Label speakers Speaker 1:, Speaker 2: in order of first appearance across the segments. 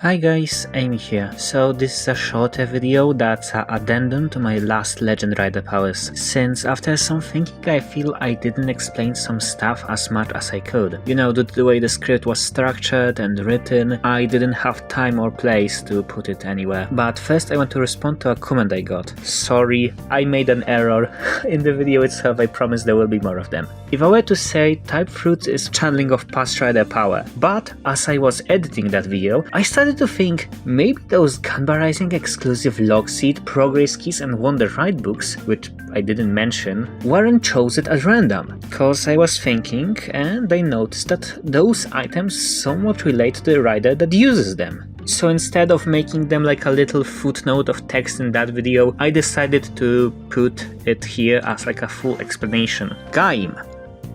Speaker 1: Hi guys, Amy here. So this is a shorter video that's an addendum to my last Legend Rider powers, since after some thinking I feel I didn't explain some stuff as much as I could. You know, due to the way the script was structured and written, I didn't have time or place to put it anywhere. But first I want to respond to a comment I got. Sorry, I made an error. In the video itself I promise there will be more of them. If I were to say, type fruits is channeling of past rider power, but as I was editing that video, I started to think maybe those Ganbarizing exclusive log seed, progress keys and Wonder Ride books, which I didn't mention, weren't chosen at random. Cause I was thinking and I noticed that those items somewhat relate to the rider that uses them. So instead of making them like a little footnote of text in that video, I decided to put it here as like a full explanation. Gaim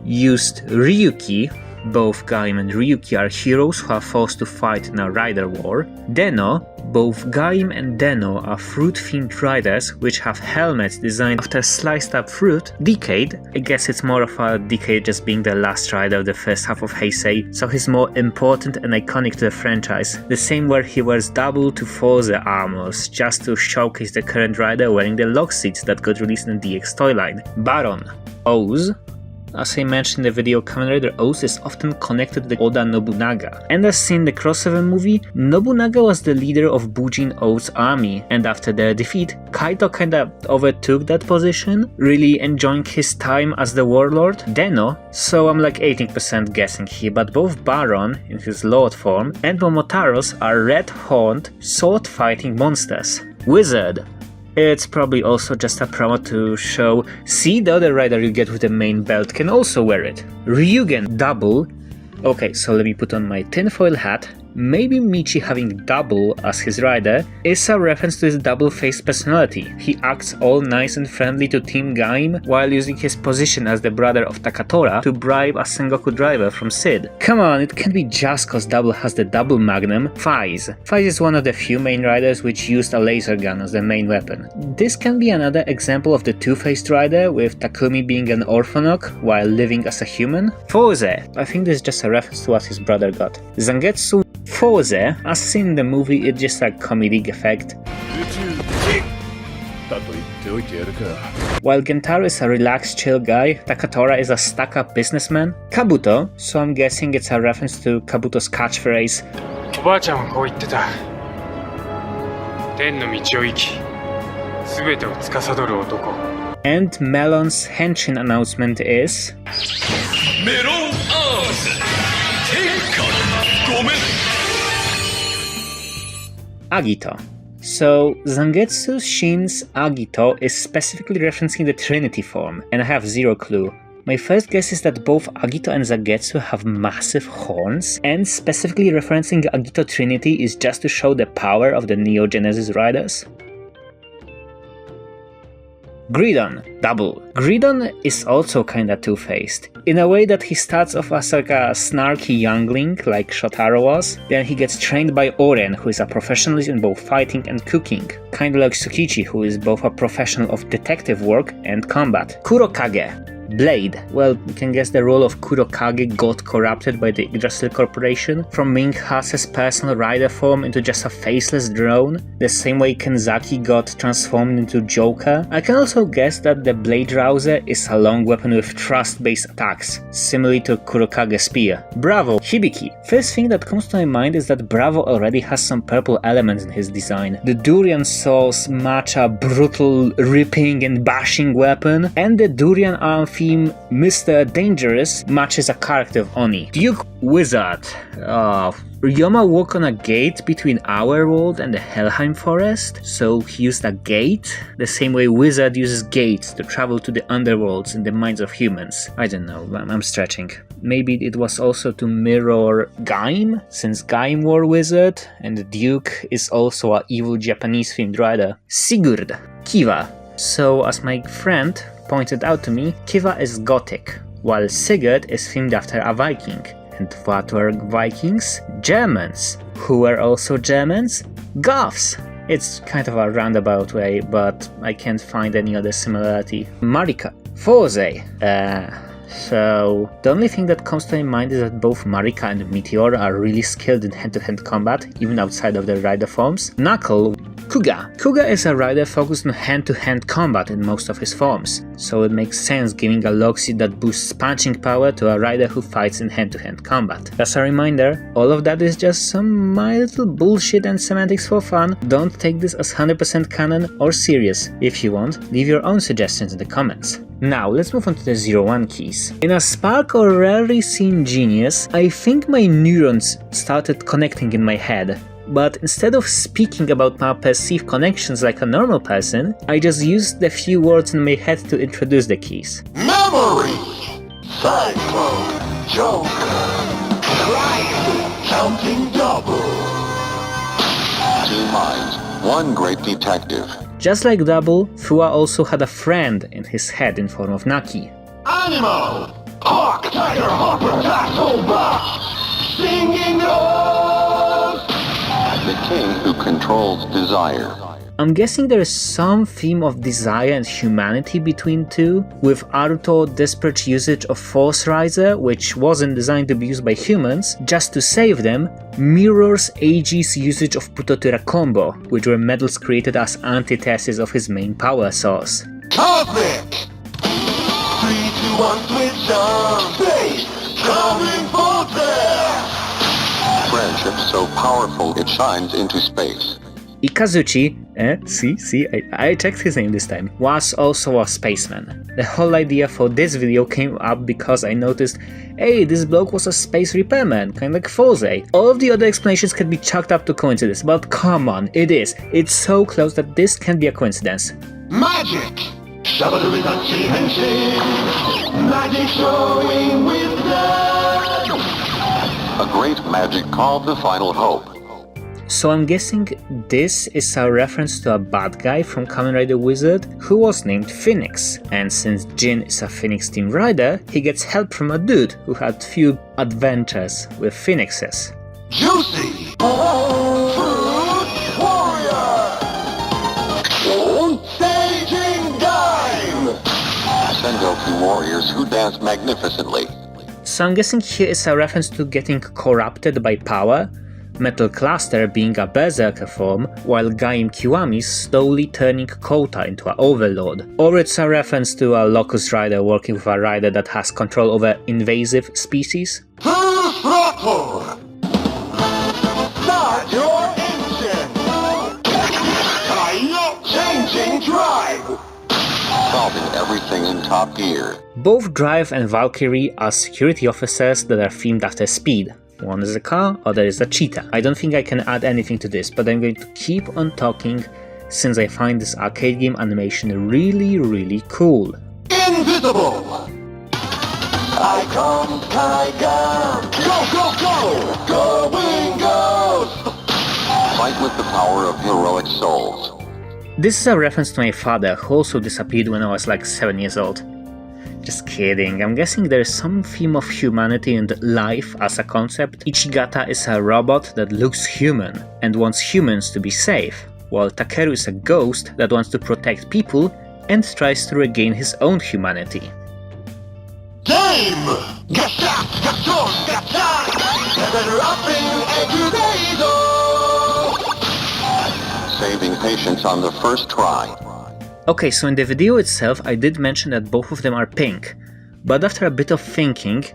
Speaker 1: used Ryuki. Both Gaim and Ryuki are heroes who are forced to fight in a rider war. Deno. Both Gaim and Deno are fruit-themed riders which have helmets designed after sliced-up fruit. Decade. I guess it's more of a Decade just being the last rider of the first half of Heisei, so he's more important and iconic to the franchise. The same where he wears double to Forze armors just to showcase the current rider wearing the log seats that got released in the DX toy line. Baron. Oz. As I mentioned in the video, Kamen Rider Oz is often connected to the Oda Nobunaga, and as seen in the crossover movie, Nobunaga was the leader of Bujin Oz's army, and after their defeat, Kaito kinda overtook that position, really enjoying his time as the warlord. Deno, so I'm like 18% guessing here, but both Baron, in his lord form, and Momotaros are red-horned, sword-fighting monsters. Wizard. It's probably also just a promo to show, see, the other rider you get with the main belt can also wear it. Ryugen double. Okay, so let me put on my tinfoil hat. Maybe Michi having double as his rider is a reference to his double-faced personality. He acts all nice and friendly to Team Gaim while using his position as the brother of Takatora to bribe a Sengoku driver from Sid. Come on, it can't be just cause Double has the double magnum. Faiz. Faiz is one of the few main riders which used a laser gun as the main weapon. This can be another example of the two-faced rider, with Takumi being an orphanok while living as a human. Forze. I think this is just a reference to what his brother got. Zangetsu. Forze, as seen in the movie, it's just a comedic effect. While Gentaro is a relaxed, chill guy, Takatora is a stuck-up businessman. Kabuto, so I'm guessing it's a reference to Kabuto's catchphrase. And Melon's henshin announcement is... Melon Arms! Agito. So, Zangetsu Shin's Agito is specifically referencing the Trinity form, and I have zero clue. My first guess is that both Agito and Zangetsu have massive horns, and specifically referencing Agito Trinity is just to show the power of the Neo Genesis riders. Gridon, double. Gridon is also kinda two-faced, in a way that he starts off as like a snarky youngling like Shotaro was, then he gets trained by Oren, who is a professional in both fighting and cooking, kinda like Tsukichi, who is both a professional of detective work and combat. Kurokage. Blade. Well, you can guess the role of Kurokage got corrupted by the Yggdrasil Corporation, from being Hase's personal rider form into just a faceless drone, the same way Kenzaki got transformed into Joker. I can also guess that the Blade Rouser is a long weapon with thrust-based attacks, similarly to Kurokage's spear. Bravo. Hibiki. First thing that comes to my mind is that Bravo already has some purple elements in his design. The Durian Saws match a brutal, ripping and bashing weapon, and the Durian arm theme Mr. Dangerous matches a character of Oni. Duke Wizard. Ryoma walked on a gate between our world and the Helheim forest, so he used a gate, the same way Wizard uses gates to travel to the underworlds in the minds of humans. I don't know, I'm stretching. Maybe it was also to mirror Gaim, since Gaim wore Wizard, and the Duke is also an evil Japanese themed rider. Sigurd. Kiva. So, as my friend pointed out to me, Kiva is Gothic, while Sigurd is themed after a Viking. And what were Vikings? Germans. Who were also Germans? Goths. It's kind of a roundabout way, but I can't find any other similarity. Marika. Forze. So the only thing that comes to my mind is that both Marika and Meteor are really skilled in hand-to-hand combat, even outside of their rider forms. Knuckle, Kuga is a rider focused on hand-to-hand combat in most of his forms, so it makes sense giving a Loxy that boosts punching power to a rider who fights in hand-to-hand combat. As a reminder, all of that is just some my little bullshit and semantics for fun. Don't take this as 100% canon or serious. If you want, leave your own suggestions in the comments. Now, let's move on to the 0-1 keys. In a spark or rarely seen genius, I think my neurons started connecting in my head. But instead of speaking about my perceived connections like a normal person, I just used the few words in my head to introduce the keys.
Speaker 2: Memory! Cyclone! Joker! Crime! Counting double! Two minds, one great detective.
Speaker 1: Just like Double, Fua also had a friend in his head in form of Naki.
Speaker 2: Animal! Hawk, Tiger, Hopper, Tackleback! Singing notes! The king who controls desire.
Speaker 1: I'm guessing there is some theme of desire and humanity between two, with Aruto's desperate usage of Force Riser, which wasn't designed to be used by humans, just to save them, mirrors Eiji's usage of Putotura Combo, which were medals created as antithesis of his main power source.
Speaker 2: Cosmic! 3, 2, 1, switch on! Space! Coming for there! Friendship so powerful it shines into space.
Speaker 1: Ikazuchi, I checked his name this time, was also a spaceman. The whole idea for this video came up because I noticed, hey, this bloke was a space repairman, kinda like Forze. All of the other explanations can be chalked up to coincidence, but come on, it is. It's so close that this can be a coincidence.
Speaker 2: Magic! Magic showing wisdom! A great magic called the Final Hope.
Speaker 1: So I'm guessing this is a reference to a bad guy from Kamen Rider Wizard who was named Phoenix, and since Jin is a Phoenix team rider, he gets help from a dude who had few adventures with Phoenixes.
Speaker 2: Juicy! Fruit Warrior! Staging Dime! Sengoku warriors who dance magnificently.
Speaker 1: So I'm guessing here is a reference to getting corrupted by power, Metal Cluster being a berserker form, while Gaim Kiwami slowly turning Kota into an overlord. Or it's a reference to a Locust Rider working with a rider that has control over invasive species.
Speaker 2: Throttle! Start your engine! Changing drive! Solving everything in top gear.
Speaker 1: Both Drive and Valkyrie are security officers that are themed after speed. One is a car, other is a cheetah. I don't think I can add anything to this, but I'm going to keep on talking since I find this arcade game animation really cool.
Speaker 2: Invisible! I come, Tiger! Go! Going Ghost! Fight with the power of heroic souls.
Speaker 1: This is a reference to my father, who also disappeared when I was like 7 years old. Just kidding, I'm guessing there's some theme of humanity and life as a concept. Ichigata is a robot that looks human and wants humans to be safe, while Takeru is a ghost that wants to protect people and tries to regain his own humanity.
Speaker 2: Game! Saving patience on the first try.
Speaker 1: Okay, so in the video itself I did mention that both of them are pink, but after a bit of thinking,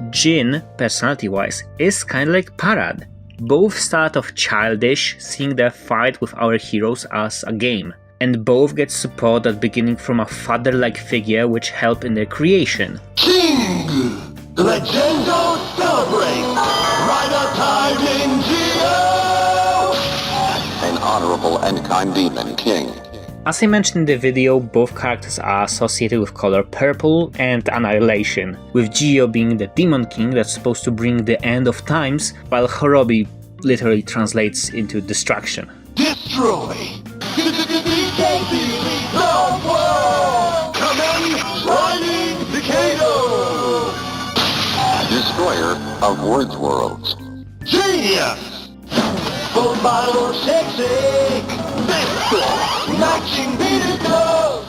Speaker 1: Jin, personality-wise, is kinda like Parad. Both start off childish, seeing their fight with our heroes as a game, and both get support at beginning from a father-like figure which help in their creation.
Speaker 2: King! Legendo celebrate! Rider time in Geo! An honorable and kind demon king.
Speaker 1: As I mentioned in the video, both characters are associated with color purple and annihilation, with Gio being the demon king that's supposed to bring the end of times, while Horobi literally translates into destruction.
Speaker 2: Destroy! Riding Decado! Destroyer of Words Worlds. Genius! Full bottle sexy! Matching beat it up!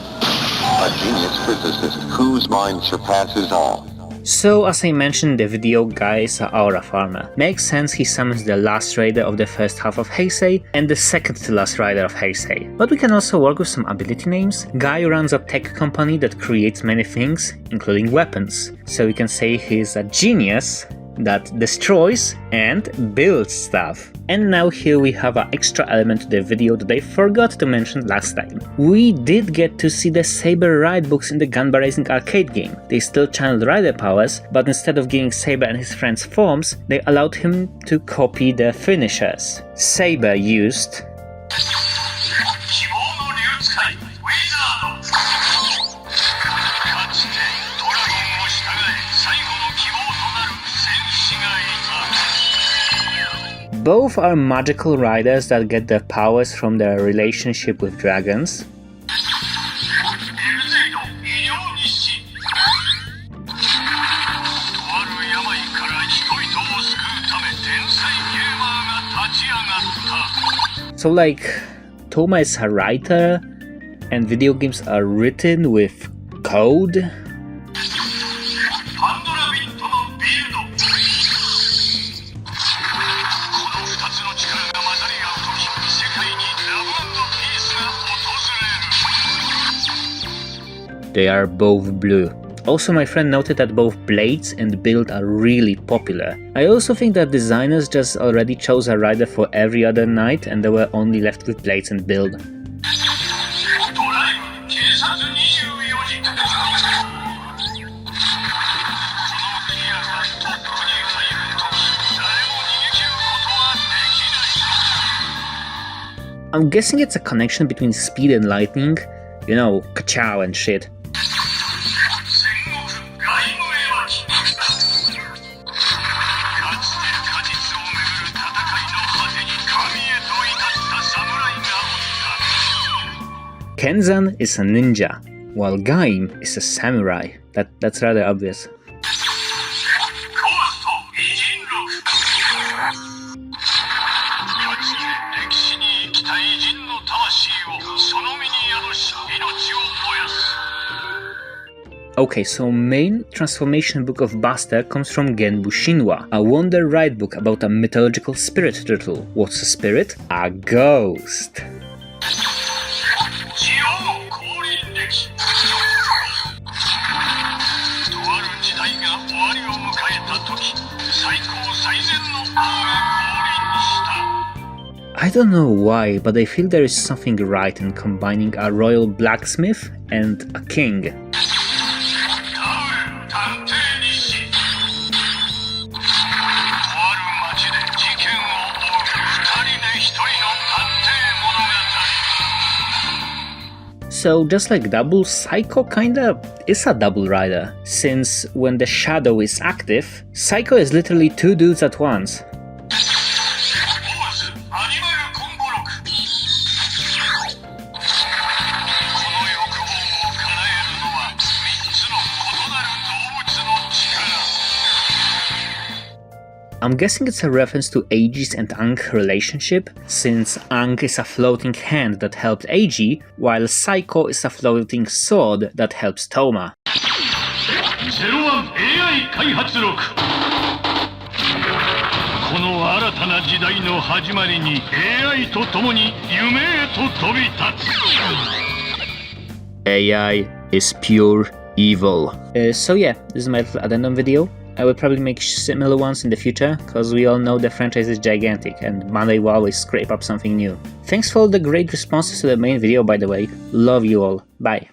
Speaker 2: A genius physicist whose mind surpasses all.
Speaker 1: So as I mentioned in the video, Guy is a aura farmer. Makes sense he summons the last rider of the first half of Heisei and the second to last rider of Heisei. But we can also work with some ability names. Guy runs a tech company that creates many things, including weapons. So we can say he's a genius that destroys and builds stuff. And now here we have an extra element to the video that I forgot to mention last time. We did get to see the Saber ride books in the Gunbar Racing arcade game. They still channeled rider powers, but instead of giving Saber and his friends forms, they allowed him to copy their finishers. Saber used Both are magical riders that get their powers from their relationship with dragons. So like, Toma is a writer, and video games are written with code. They are both blue. Also, my friend noted that both blades and build are really popular. I also think that designers just already chose a rider for every other knight and they were only left with blades and build. I'm guessing it's a connection between speed and lightning, you know, ka-chow and shit. Kenzan is a ninja, while Gaim is a samurai. That's rather obvious. Okay, so main transformation book of Buster comes from Genbu Shinwa, a wonder ride book about a mythological spirit turtle. What's a spirit? A ghost. I don't know why, but I feel there is something right in combining a royal blacksmith and a king. So just like Double, Psycho kinda is a double rider, since when the shadow is active, Psycho is literally two dudes at once. I'm guessing it's a reference to Eiji's and Aang's relationship, since Aang is a floating hand that helped Eiji, while Psycho is a floating sword that helps Toma. AI is pure evil. So yeah, this is my little addendum video. I will probably make similar ones in the future, cause we all know the franchise is gigantic and Monday will always scrape up something new. Thanks for all the great responses to the main video, by the way. Love you all. Bye.